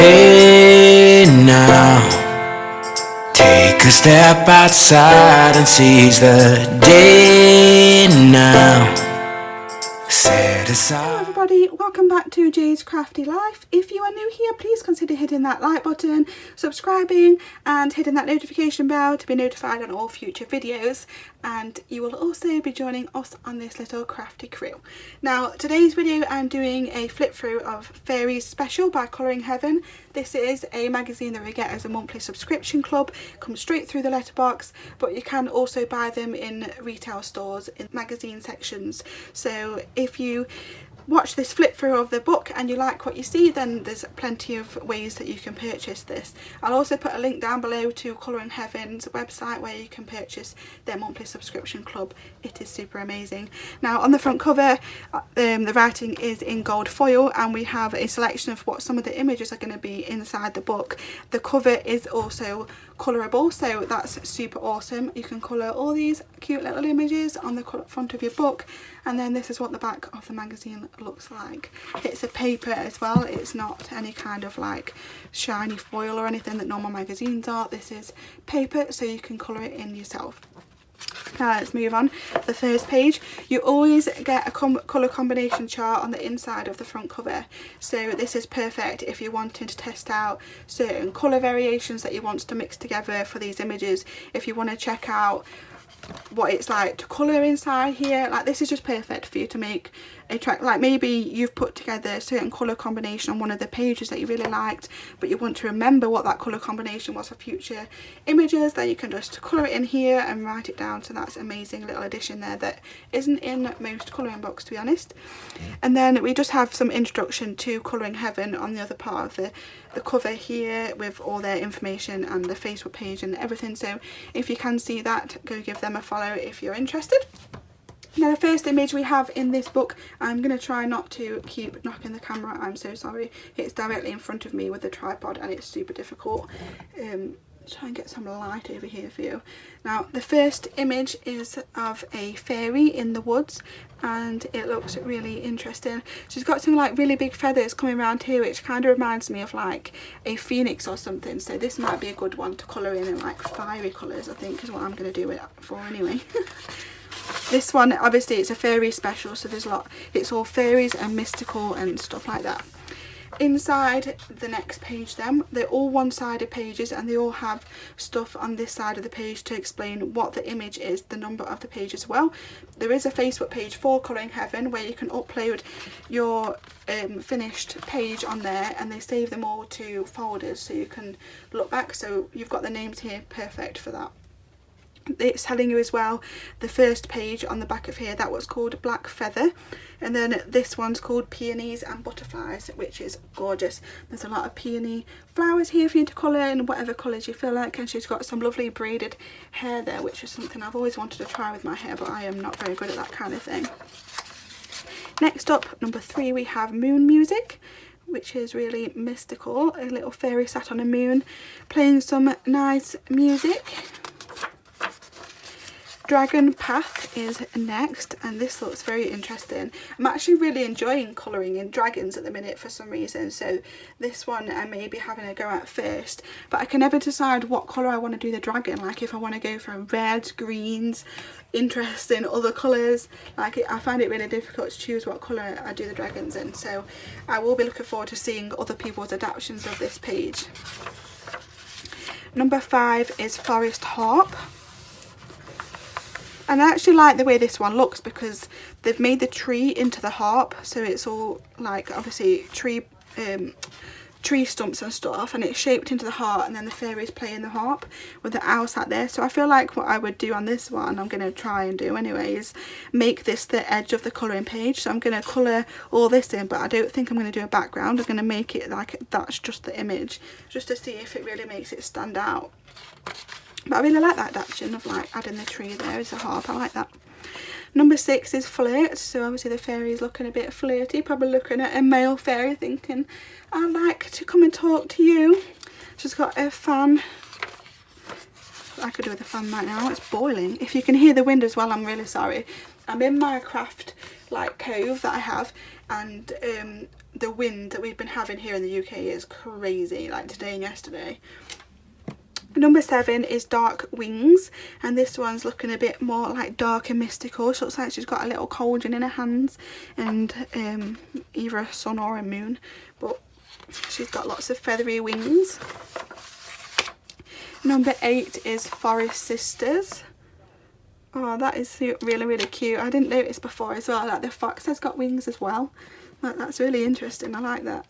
Hey now, take a step outside and seize the day now. Set aside. Hello everybody, welcome back to Jade's Crafty Life. If you are new here, please consider hitting that like button, subscribing and hitting that notification bell to be notified on all future videos. And you will also be joining us on this little crafty crew. Now today's video I'm doing a flip through of Fairies Special by Colouring Heaven. This is a magazine that we get as a monthly subscription club. It comes straight through the letterbox, but you can also buy them in retail stores in magazine sections. So if you watch this flip through of the book and you like what you see, then there's plenty of ways that you can purchase this. I'll also put a link down below to Colouring Heaven's website where you can purchase their monthly subscription club. It is super amazing. Now on the front cover the writing is in gold foil and we have a selection of what some of the images are going to be inside the book. The cover is also colourable, so that's super awesome. You can colour all these cute little images on the front of your book, and then this is what the back of the magazine looks like. It's a paper as well, it's not any kind of like shiny foil or anything that normal magazines are. This is paper, so you can colour it in yourself. Now let's move on. The first page, you always get a colour combination chart on the inside of the front cover, so this is perfect if you're wanting to test out certain colour variations that you want to mix together for these images. If you want to check out what it's like to colour inside here, like this is just perfect for you to make a track. Like maybe you've put together a certain colour combination on one of the pages that you really liked, but you want to remember what that colour combination was for future images, then you can just colour it in here and write it down. So that's an amazing little addition there that isn't in most colouring books, to be honest. And then we just have some introduction to Colouring Heaven on the other part of the cover here with all their information and the Facebook page and everything. So if you can see that, go give them a follow if you're interested. Now the first image we have in this book, I'm going to try not to keep knocking the camera, I'm so sorry. It's directly in front of me with the tripod and it's super difficult. Try and get some light over here for you. Now the first image is of a fairy in the woods and it looks really interesting. She's got some like really big feathers coming around here, which kind of reminds me of like a phoenix or something, so this might be a good one to colour in like fiery colours, I think is what I'm going to do it for anyway. This one, obviously it's a fairy special, so there's a lot, it's all fairies and mystical and stuff like that. Inside the next page then, they're all one-sided pages and they all have stuff on this side of the page to explain what the image is, the number of the page as well. There is a Facebook page for Colouring Heaven where you can upload your finished page on there and they save them all to folders so you can look back. So you've got the names here, perfect for that. It's telling you as well the first page on the back of here, that was called Black Feather, and then this one's called Peonies and Butterflies, which is gorgeous. There's a lot of peony flowers here for you to colour in whatever colours you feel like, and she's got some lovely braided hair there, which is something I've always wanted to try with my hair, but I am not very good at that kind of thing. Next up, number 3, we have Moon Music, which is really mystical. A little fairy sat on a moon playing some nice music. Dragon Path is next and this looks very interesting. I'm actually really enjoying colouring in dragons at the minute for some reason, so this one I may be having a go at first, but I can never decide what colour I want to do the dragon, like if I want to go from reds, greens, interesting other colours. Like I find it really difficult to choose what colour I do the dragons in, so I will be looking forward to seeing other people's adaptations of this page. Number 5 is Forest Harp. And I actually like the way this one looks because they've made the tree into the harp, so it's all like obviously tree stumps and stuff, and it's shaped into the heart, and then the fairies playing the harp with the owl sat there. So I feel like what I would do on this one, I'm going to try and do anyway, is make this the edge of the colouring page. So I'm going to colour all this in, but I don't think I'm going to do a background. I'm going to make it like that's just the image, just to see if it really makes it stand out. But I really like that adaptation of like adding the tree there as a harp, I like that. Number 6 is Flirt, so obviously the fairy's looking a bit flirty, probably looking at a male fairy thinking, I'd like to come and talk to you. She's got a fan. I could do with a fan right now, it's boiling. If you can hear the wind as well, I'm really sorry. I'm in my craft like cove that I have, and the wind that we've been having here in the UK is crazy, like today and yesterday. Number 7 is Dark Wings, and this one's looking a bit more like dark and mystical. She looks like she's got a little cauldron in her hands and either a sun or a moon, but she's got lots of feathery wings. Number 8 is Forest Sisters. Oh, that is really, really cute. I didn't notice before as well that the fox has got wings as well. That's really interesting. I like that.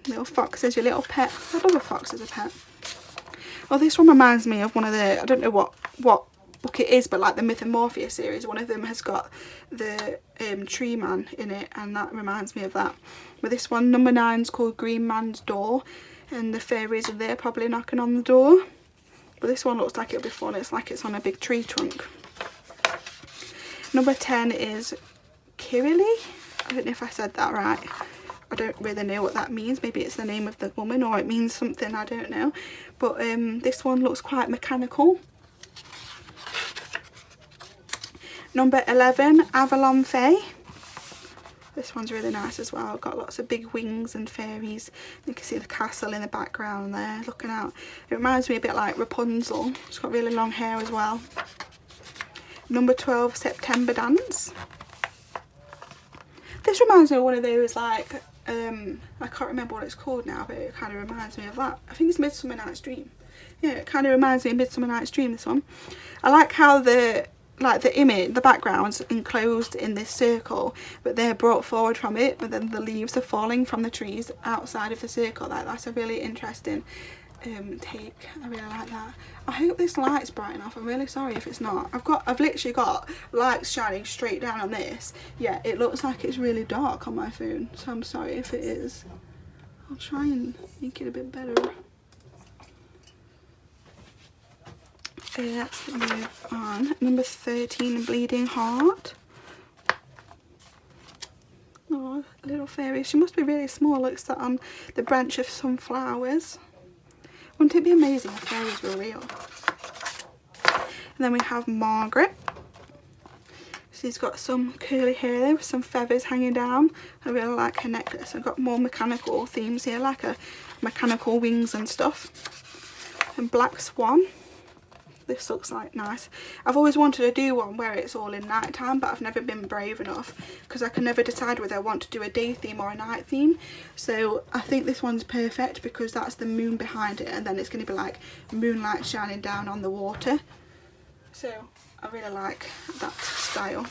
Little fox as your little pet. I love a fox as a pet. Oh, this one reminds me of one of the, I don't know what book it is, but like the Myth and Morpheus series. One of them has got the tree man in it, and that reminds me of that. But this one, number 9, is called Green Man's Door, and the fairies are there probably knocking on the door. But this one looks like it'll be fun. It's like it's on a big tree trunk. Number 10 is Kirili. I don't know if I said that right. I don't really know what that means. Maybe it's the name of the woman, or it means something, I don't know. But this one looks quite mechanical. Number 11, Avalon Fae. This one's really nice as well. Got lots of big wings and fairies. You can see the castle in the background there looking out. It reminds me a bit like Rapunzel. She's got really long hair as well. Number 12, September Dance. This reminds me of one of those like, I can't remember what it's called now, but it kind of reminds me of that. I think it's Midsummer Night's Dream. Yeah, it kind of reminds me of Midsummer Night's Dream, this one. I like how the image, the background's enclosed in this circle, but they're brought forward from it, but then the leaves are falling from the trees outside of the circle. That's a really interesting take. I really like that. I hope this light's bright enough. I'm really sorry if it's not. I've literally got lights shining straight down on this. Yeah, it looks like it's really dark on my phone, so I'm sorry if it is. I'll try and make it a bit better. Let's move on. Number 13, Bleeding Heart. Oh, little fairy. She must be really small. Looks like on the branch of some flowers. Wouldn't it be amazing if fairies were real? And then we have Margaret. She's got some curly hair there with some feathers hanging down. I really like her necklace. I've got more mechanical themes here, like a mechanical wings and stuff. And Black Swan. This looks like nice. I've always wanted to do one where it's all in night time, but I've never been brave enough because I can never decide whether I want to do a day theme or a night theme. So I think this one's perfect because that's the moon behind it, and then it's going to be like moonlight shining down on the water. So I really like that style.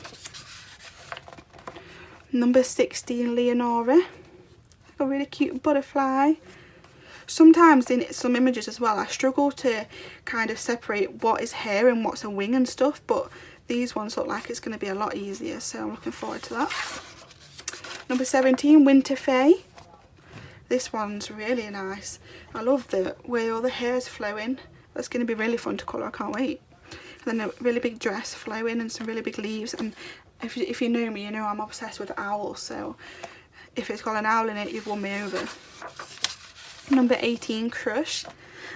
Number 16, Leonora. A really cute butterfly. Sometimes in some images as well, I struggle to kind of separate what is hair and what's a wing and stuff, but these ones look like it's going to be a lot easier, so I'm looking forward to that. Number 17, Winter Fae. This one's really nice. I love the way all the hair is flowing. That's going to be really fun to colour, I can't wait. And then a really big dress flowing and some really big leaves, and if you know me, you know I'm obsessed with owls, so if it's got an owl in it, you've won me over. Number 18, Crush.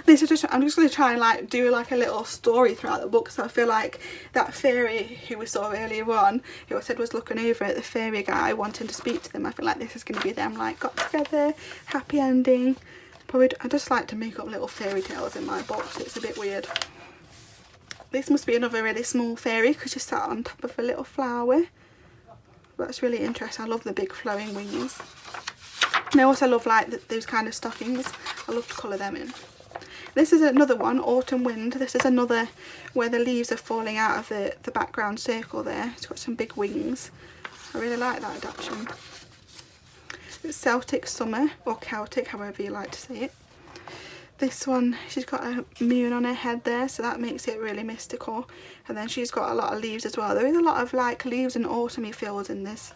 This is I'm just going to try and like do like a little story throughout the book, so I feel like that fairy who we saw earlier on, who I said was looking over at the fairy guy wanting to speak to them, I feel like this is going to be them like got together, happy ending. Probably I just like to make up little fairy tales in my books. It's a bit weird. This must be another really small fairy because she's sat on top of a little flower. That's really interesting. I love the big flowing wings. And I also love like those kind of stockings. I love to colour them in. This is another one, Autumn Wind. This is another where the leaves are falling out of the background circle there. It's got some big wings. I really like that adaptation. It's Celtic Summer, or Celtic, however you like to say it. This one, she's got a moon on her head there, so that makes it really mystical. And then she's got a lot of leaves as well. There is a lot of like leaves and autumny feels in this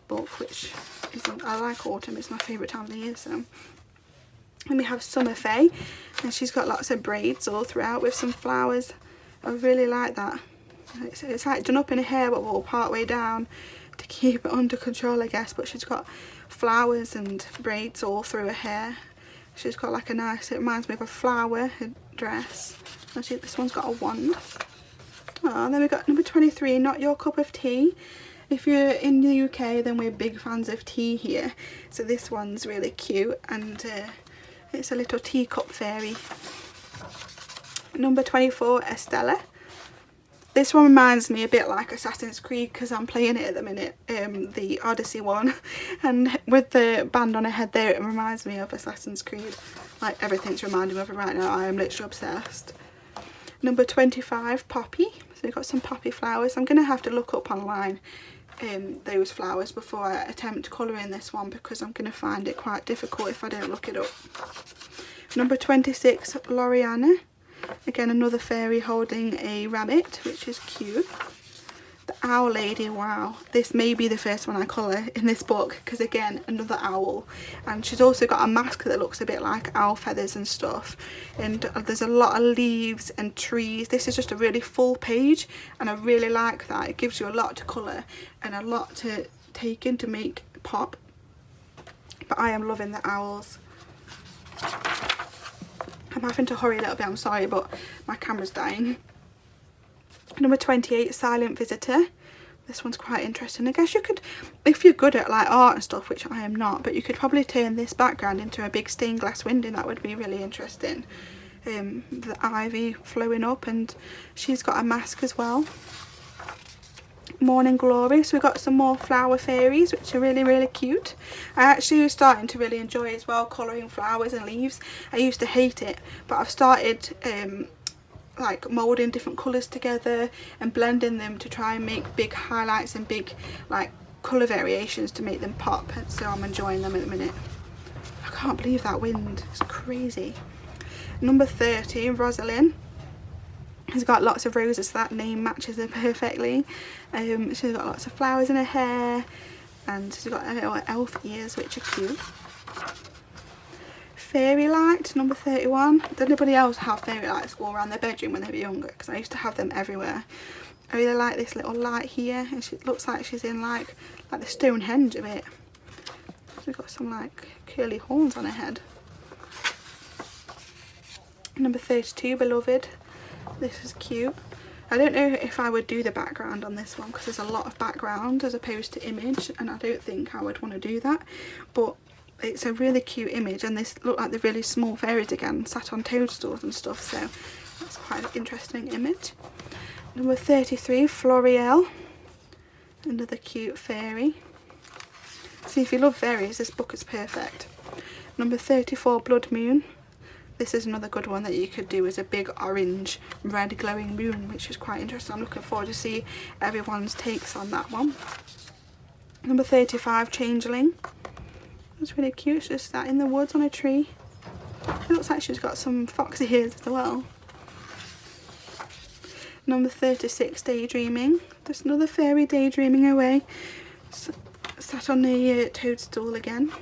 book, which isn't, I like autumn, it's my favourite time of the year. So then we have Summer Fae, and she's got lots of braids all throughout with some flowers. I really like that. It's like done up in her hair but all part way down to keep it under control, I guess, but she's got flowers and braids all through her hair. She's got like a nice, it reminds me of a flower, her dress. Actually, this one's got a wand. Oh, and then we've got number 23, Not Your Cup of Tea. If you're in the UK, then we're big fans of tea here. So this one's really cute, and it's a little teacup fairy. Number 24, Estella. This one reminds me a bit like Assassin's Creed because I'm playing it at the minute, the Odyssey one, and with the band on her head there, it reminds me of Assassin's Creed. Like, everything's reminding me of it right now. I am literally obsessed. Number 25, Poppy. So we've got some poppy flowers. I'm going to have to look up online those flowers before I attempt colouring this one, because I'm going to find it quite difficult if I don't look it up. Number 26, Loriana. Again, another fairy holding a rabbit, which is cute. The owl lady, wow, this may be the first one I colour in this book, because again, another owl, and she's also got a mask that looks a bit like owl feathers and stuff, and there's a lot of leaves and trees. This is just a really full page, and I really like that. It gives you a lot to colour and a lot to take in to make pop, but I am loving the owls. I'm having to hurry a little bit, I'm sorry, but my camera's dying. Number 28, Silent Visitor. This one's quite interesting. I guess you could, if you're good at like art and stuff, which I am not, but you could probably turn this background into a big stained glass window. That would be really interesting. The ivy flowing up, and she's got a mask as well. Morning Glory. So we've got some more flower fairies, which are really, really cute. I actually was starting to really enjoy as well colouring flowers and leaves. I used to hate it, but I've started like moulding different colours together and blending them to try and make big highlights and big like colour variations to make them pop. So I'm enjoying them at the minute. I can't believe that wind, it's crazy. Number 30, Rosalind. She's got lots of roses, so that name matches her perfectly. She's got lots of flowers in her hair, and she's got little elf ears, which are cute. Fairy light, number 31. Did anybody else have fairy lights all around their bedroom when they were younger? Because I used to have them everywhere. I really like this little light here, and she looks like she's in like the Stonehenge a bit. She's got some like curly horns on her head. Number 32, Beloved. This is cute. I don't know if I would do the background on this one because there's a lot of background as opposed to image, and I don't think I would want to do that, but it's a really cute image, and this look like the really small fairies again sat on toadstools and stuff, so that's quite an interesting image. Number 33, Floriel. Another cute fairy. See, if you love fairies, this book is perfect. Number 34, Blood Moon. This is another good one that you could do as a big orange red glowing moon, which is quite interesting. I'm looking forward to see everyone's takes on that one. Number 35, Changeling. That's really cute. She's just sat in the woods on a tree. It looks like she's got some fox ears as well. Number 36, Daydreaming. There's another fairy daydreaming away. Sat on the toadstool again.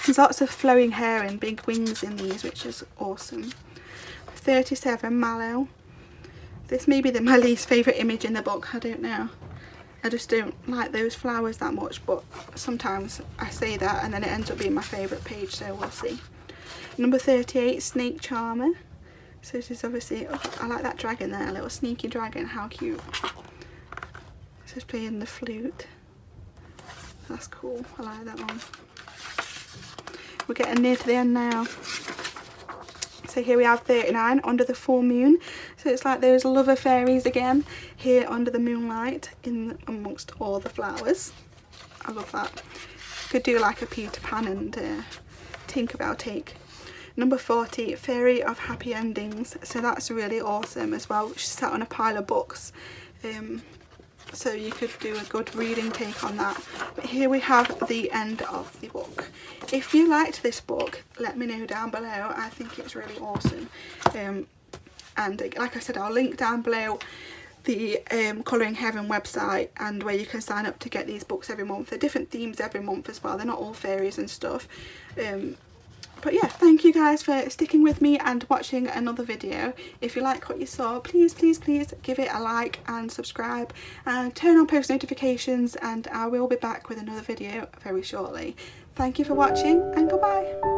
There's lots of flowing hair and big wings in these, which is awesome. 37, Mallow. This may be my least favourite image in the book, I don't know. I just don't like those flowers that much, but sometimes I say that and then it ends up being my favourite page, so we'll see. Number 38, Snake Charmer. So this is obviously, I like that dragon there, a little sneaky dragon, how cute. This is playing the flute. That's cool, I like that one. We're getting near to the end now. So here we have 39, Under the Full Moon. So it's like those lover fairies again, here under the moonlight, in amongst all the flowers. I love that. Could do like a Peter Pan and Tinkerbell take. Number 40, Fairy of Happy Endings. So that's really awesome as well. She's sat on a pile of books. So you could do a good reading take on that. But here we have the end of the book. If you liked this book, let me know down below. I think it's really awesome. And like I said, I'll link down below the Colouring Heaven website, and where you can sign up to get these books every month. They're different themes every month as well. They're not all fairies and stuff. But yeah, thank you guys for sticking with me and watching another video. If you like what you saw, please, please, please give it a like and subscribe and turn on post notifications, and I will be back with another video very shortly. Thank you for watching, and goodbye.